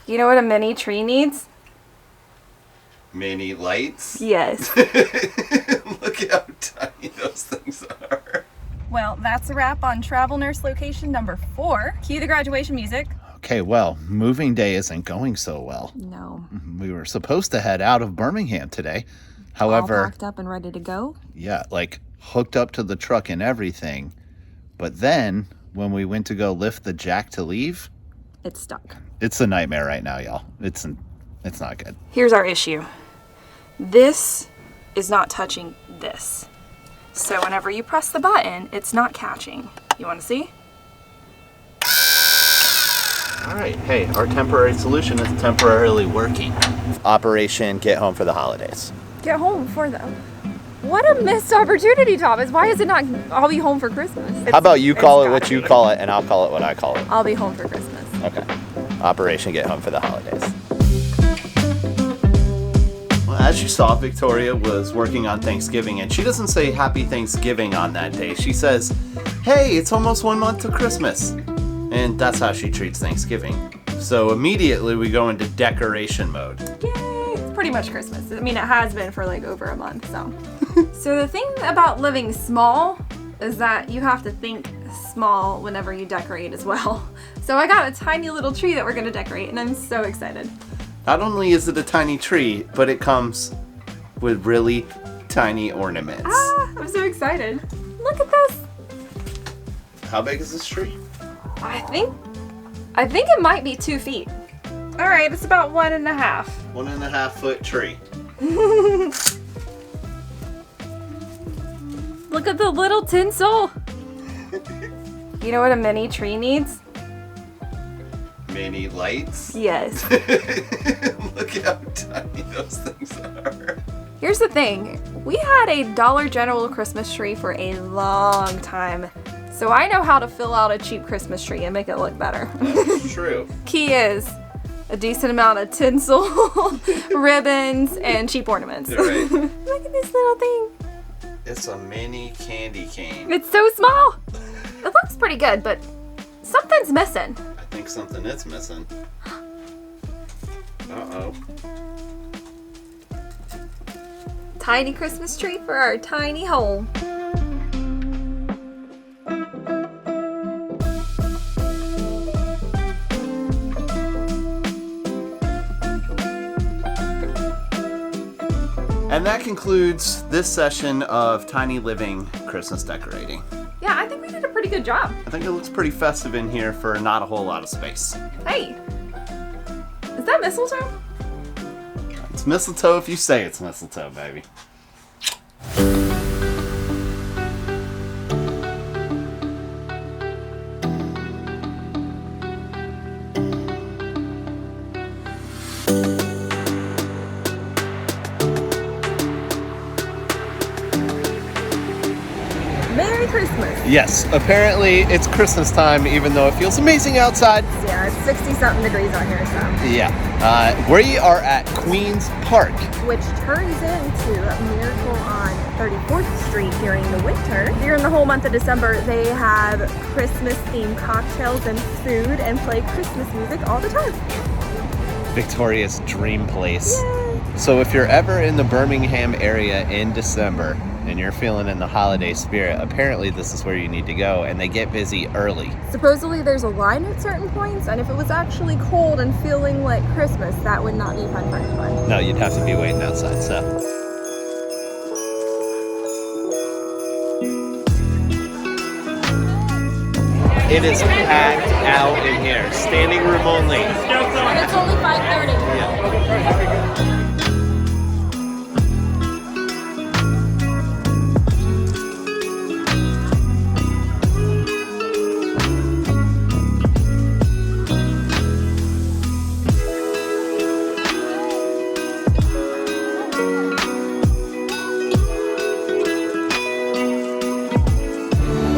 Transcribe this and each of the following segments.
You know what a mini tree needs? Mini lights? Yes. Look how tiny those things are. Well, that's a wrap on Travel Nurse location number 4. Cue the graduation music. Okay, well, moving day isn't going so well. No. We were supposed to head out of Birmingham today. However, all packed up and ready to go? Yeah, like hooked up to the truck and everything. But then when we went to go lift the jack to leave, it's stuck. It's a nightmare right now, y'all. It's not good. Here's our issue. This is not touching this. So whenever you press the button, it's not catching. You want to see? All right, hey, our temporary solution is temporarily working. Operation Get Home for the Holidays. Get home before though. What a missed opportunity, Thomas. Why is it not I'll be home for Christmas? How about you call it what you call it and I'll call it what I call it? I'll be home for Christmas. Okay. Operation Get Home for the Holidays. Well, as you saw, Victoria was working on Thanksgiving, and she doesn't say Happy Thanksgiving on that day. She says, hey, it's almost 1 month to Christmas. And that's how she treats Thanksgiving. So immediately we go into decoration mode. Yay! It's pretty much Christmas. I mean, it has been for like over a month, so. So the thing about living small is that you have to think small whenever you decorate as well. So I got a tiny little tree that we're gonna decorate, and I'm so excited. Not only is it a tiny tree, but it comes with really tiny ornaments. Ah, I'm so excited. Look at this. How big is this tree? I think it might be 2 feet. All right, it's about 1.5. 1.5 foot tree. Look at the little tinsel. You know what a mini tree needs? Mini lights? Yes. Look how tiny those things are. Here's the thing. We had a Dollar General Christmas tree for a long time. So I know how to fill out a cheap Christmas tree and make it look better. That's true. Key is a decent amount of tinsel, ribbons, and cheap ornaments. Right. Look at this little thing. It's a mini candy cane. It's so small. It looks pretty good, but something's missing. I think something is missing. Uh-oh. Tiny Christmas tree for our tiny home. And that concludes this session of Tiny Living Christmas decorating. Yeah, I think we did a pretty good job. I think it looks pretty festive in here for not a whole lot of space. Hey, is that mistletoe? It's mistletoe if you say it's mistletoe, baby. Merry Christmas. Yes, apparently it's Christmas time, even though it feels amazing outside. Yeah, it's 60-something degrees out here, so. Yeah. We are at Queens Park. Which turns into Miracle on 34th Street during the winter. During the whole month of December, they have Christmas-themed cocktails and food and play Christmas music all the time. Victoria's dream place. Yay. So if you're ever in the Birmingham area in December and you're feeling in the holiday spirit, apparently this is where you need to go, and they get busy early. Supposedly there's a line at certain points, and if it was actually cold and feeling like Christmas, that would not be fun for anyone. No, you'd have to be waiting outside, so. It is packed out in here, standing room only. And it's only 5:30. Yeah.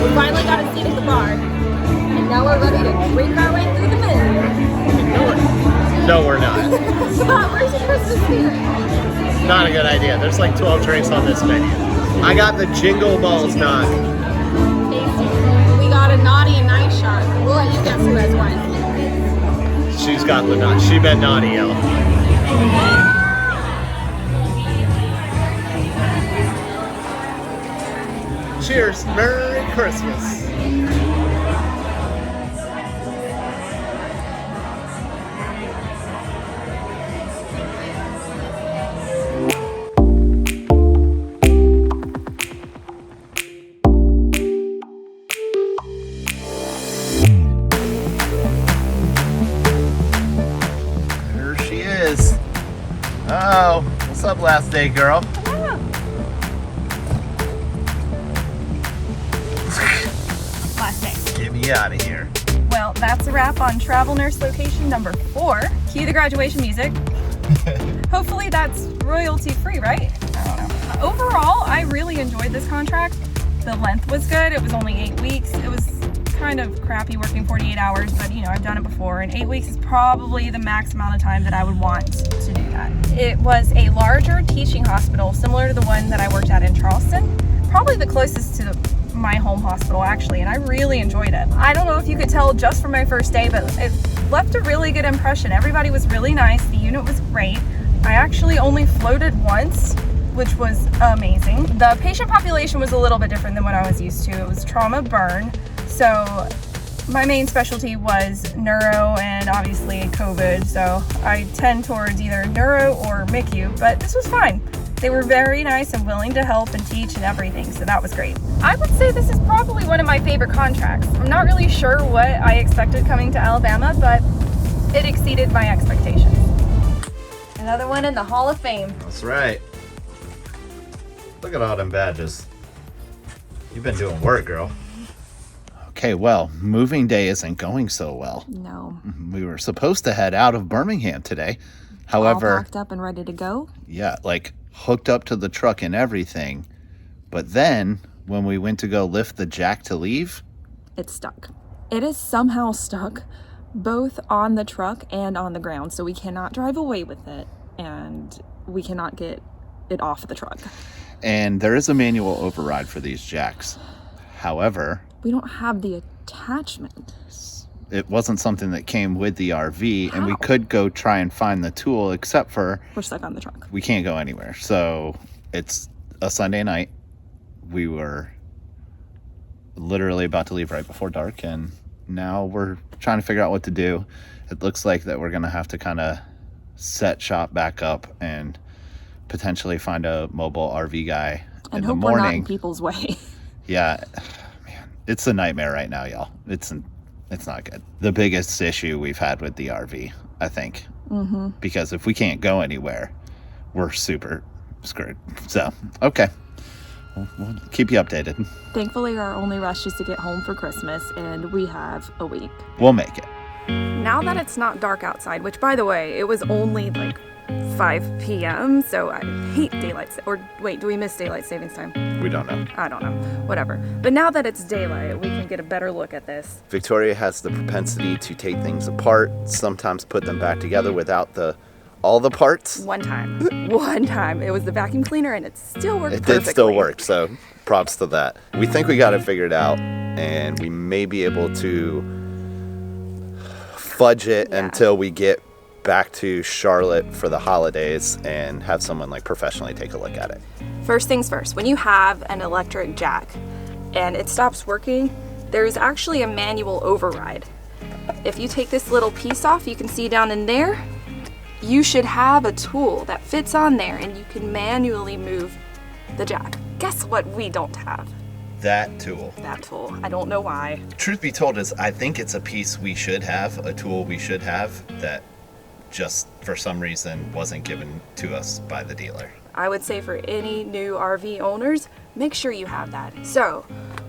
We finally got a seat at the bar, and now we're ready to drink our way through the menu. No, we're not. Scott, where's the Christmas spirit? Not a good idea. There's like 12 drinks on this menu. I got the Jingle Balls knock. Tasty. We got a naughty and nice shot. We'll let you guess who has won. she's got the nut. She been naughty, yo. Cheers. Merry Christmas. Oh, what's up, last day girl? Last day. Get me out of here. Well, that's a wrap on travel nurse location number 4. Cue the graduation music. Hopefully that's royalty free, right? I don't know. Overall, I really enjoyed this contract. The length was good. It was only 8 weeks. It was kind of crappy working 48 hours, but you know, I've done it before, and 8 weeks is probably the max amount of time that I would want to do that. It was a larger teaching hospital, similar to the one that I worked at in Charleston, probably the closest to my home hospital actually, and I really enjoyed it. I don't know if you could tell just from my first day, but it left a really good impression. Everybody was really nice. The unit was great. I actually only floated once, which was amazing. The patient population was a little bit different than what I was used to. It was trauma burn. So my main specialty was neuro and obviously COVID. So I tend towards either neuro or MICU, but this was fine. They were very nice and willing to help and teach and everything, so that was great. I would say this is probably one of my favorite contracts. I'm not really sure what I expected coming to Alabama, but it exceeded my expectations. Another one in the Hall of Fame. That's right. Look at all them badges. You've been doing work, girl. Okay, well, moving day isn't going so well. No. We were supposed to head out of Birmingham today. However, all packed up and ready to go? Yeah, like hooked up to the truck and everything. But then when we went to go lift the jack to leave, it's stuck. It is somehow stuck both on the truck and on the ground. So we cannot drive away with it and we cannot get it off the truck. And there is a manual override for these jacks. However, we don't have the attachment. It wasn't something that came with the RV. How? And we could go try and find the tool, except for we're stuck on the truck. We can't go anywhere. So it's a Sunday night. We were literally about to leave right before dark, and now we're trying to figure out what to do. It looks like that we're gonna have to kind of set shop back up and potentially find a mobile RV guy and in hope the morning. We're not in people's way. Yeah, man, it's a nightmare right now, y'all. It's not good. The biggest issue we've had with the RV, I think, because if we can't go anywhere, we're super screwed. So, okay, we'll keep you updated. Thankfully, our only rush is to get home for Christmas, and we have a week. We'll make it. Now that it's not dark outside, which by the way, it was only like 5 p.m. So I hate or wait, do we miss daylight savings time? We don't know. I don't know. Whatever. But now that it's daylight, we can get a better look at this. Victoria has the propensity to take things apart, sometimes put them back together without all the parts. One time. It was the vacuum cleaner and it still worked perfectly. It did still work, so props to that. We think we got it figured out, and we may be able to fudge it until we get back to Charlotte for the holidays and have someone like professionally take a look at it. First things first, when you have an electric jack and it stops working, there's actually a manual override. If you take this little piece off, you can see down in there, you should have a tool that fits on there and you can manually move the jack. Guess what we don't have? That tool. I don't know why. Truth be told is I think it's a piece we should have, a tool we should have that just for some reason wasn't given to us by the dealer. I would say for any new RV owners, make sure you have that. So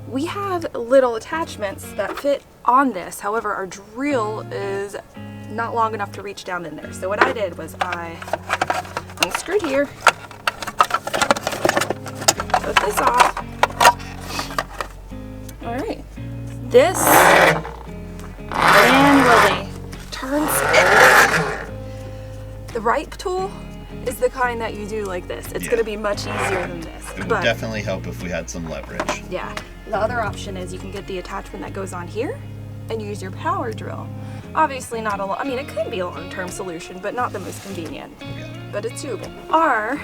we have little attachments that fit on this. However, our drill is not long enough to reach down in there. So what I did was I unscrewed here, took this off. All right, this manually turns it. The right tool is the kind that you do like this. It's going to be much easier than this. It would definitely help if we had some leverage. Yeah. The other option is you can get the attachment that goes on here and use your power drill. Obviously not I mean, it could be a long-term solution, but not the most convenient. But it's doable. Our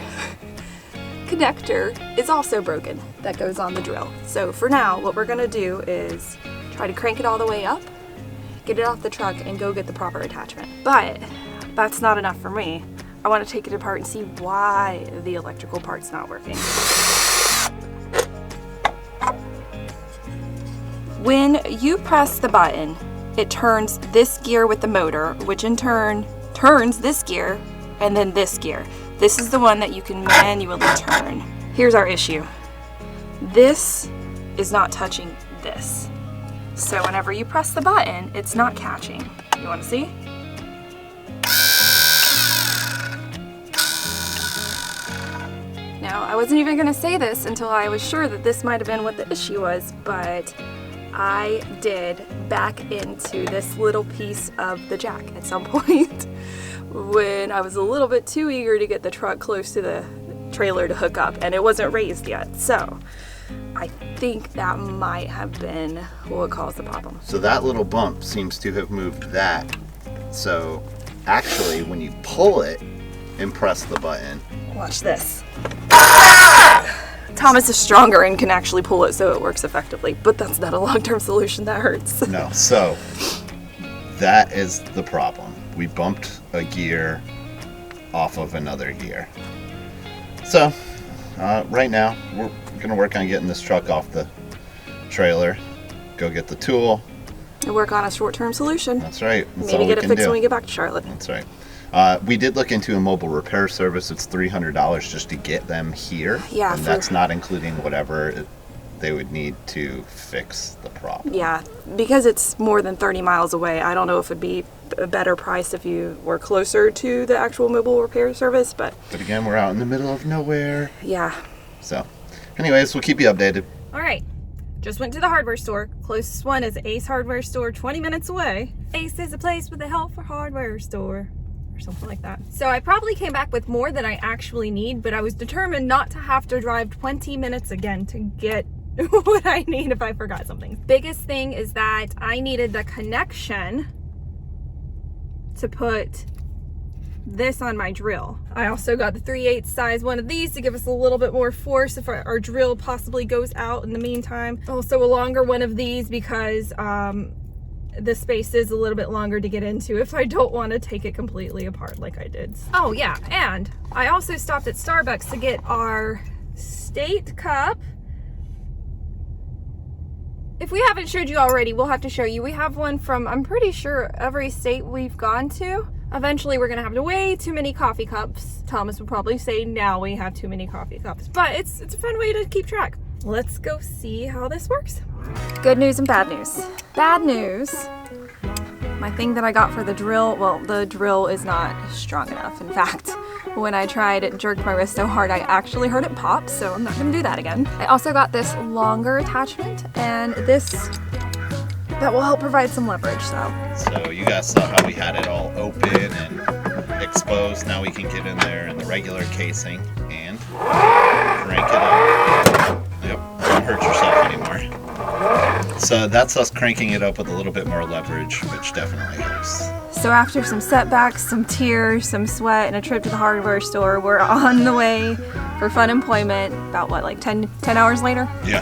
connector is also broken that goes on the drill. So for now, what we're gonna do is try to crank it all the way up, get it off the truck, and go get the proper attachment. But that's not enough for me. I want to take it apart and see why the electrical part's not working. When you press the button, it turns this gear with the motor, which in turn turns this gear and then this gear. This is the one that you can manually turn. Here's our issue. This is not touching this. So whenever you press the button, it's not catching. You want to see? Now, I wasn't even going to say this until I was sure that this might have been what the issue was, but I did back into this little piece of the jack at some point when I was a little bit too eager to get the truck close to the trailer to hook up, and it wasn't raised yet. So I think that might have been what caused the problem. So that little bump seems to have moved that. So actually, when you pull it and press the button, watch this. Thomas is stronger and can actually pull it so it works effectively, but that's not a long-term solution. That hurts. No, so that is the problem. We bumped a gear off of another gear. So right now we're gonna work on getting this truck off the trailer, go get the tool, and work on a short-term solution. That's right. That's Maybe get it fixed when we get back to Charlotte. That's right. We did look into a mobile repair service. It's $300 just to get them here. Yeah. And that's not including whatever they would need to fix the problem. Yeah, because it's more than 30 miles away, I don't know if it'd be a better price if you were closer to the actual mobile repair service, but again, we're out in the middle of nowhere. Yeah. So, anyways, we'll keep you updated. All right. Just went to the hardware store. Closest one is Ace Hardware Store, 20 minutes away. Ace is a place with a help for hardware store, or something like that. So I probably came back with more than I actually need, but I was determined not to have to drive 20 minutes again to get what I need if I forgot something. Biggest thing is that I needed the connection to put this on my drill. I also got the 3/8 size one of these to give us a little bit more force if our drill possibly goes out in the meantime. Also a longer one of these because the space is a little bit longer to get into if I don't want to take it completely apart like I did. Oh yeah, and I also stopped at Starbucks to get our State Cup. If we haven't showed you already, we'll have to show you. We have one from, I'm pretty sure, every state we've gone to. Eventually we're gonna have way too many coffee cups. Thomas would probably say now we have too many coffee cups, but it's a fun way to keep track. Let's go see how this works. Good news and bad news. Bad news, my thing that I got for the drill, well, the drill is not strong enough. In fact, when I tried it, jerked my wrist so hard, I actually heard it pop, so I'm not gonna do that again. I also got this longer attachment, and this, that will help provide some leverage, So you guys saw how we had it all open and exposed. Now we can get in there in the regular casing and crank it up. Yep, don't hurt yourself anymore. So that's us cranking it up with a little bit more leverage, which definitely helps. So after some setbacks, some tears, some sweat, and a trip to the hardware store, we're on the way for fun employment about what, like 10 hours later? Yeah.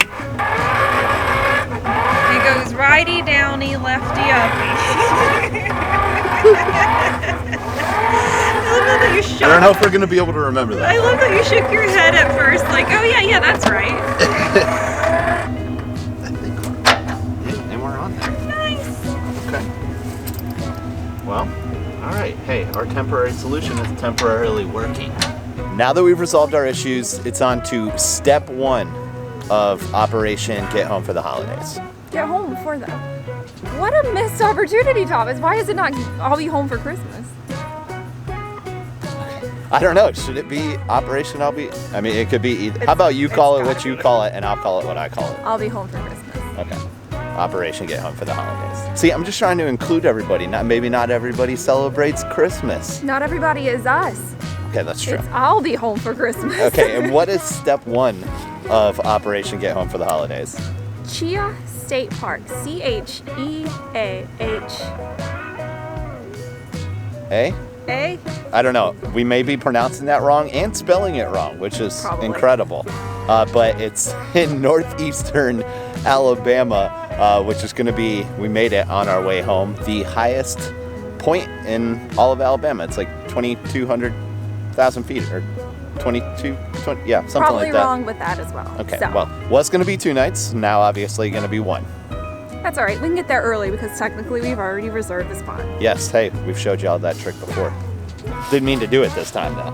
He goes righty downy, lefty uppy. I don't know if we're going to be able to remember that. I love that you shook your head at first, like, oh yeah, that's right. I think and we're on there. Nice. Okay. Well, all right. Hey, our temporary solution is temporarily working. Now that we've resolved our issues, it's on to step 1 of Operation Get Home for the Holidays. Get home before that. What a missed opportunity, Thomas. Why is it not I'll be home for Christmas? I don't know. Should it be Operation I'll be? I mean, it could be either. How about you call it what you call it, and I'll call it what I call it? I'll be home for Christmas. Okay. Operation Get Home for the Holidays. See, I'm just trying to include everybody. Maybe not everybody celebrates Christmas. Not everybody is us. Okay, that's true. I'll be home for Christmas. Okay, and what is step 1 of Operation Get Home for the Holidays? Chia State Park. Cheah. Eh? A? I don't know. We may be pronouncing that wrong and spelling it wrong, which is Probably. incredible. But it's in northeastern Alabama, which is going to be, we made it on our way home, the highest point in all of Alabama. It's like 2,200,000 feet or 20, yeah, something Probably like that. wrong with that as well. Okay, So, well, was going to be 2 nights, now obviously going to be 1. that's all right. We can get there early because technically we've already reserved the spot. Yes, hey, we've showed you all that trick before. Didn't mean to do it this time though.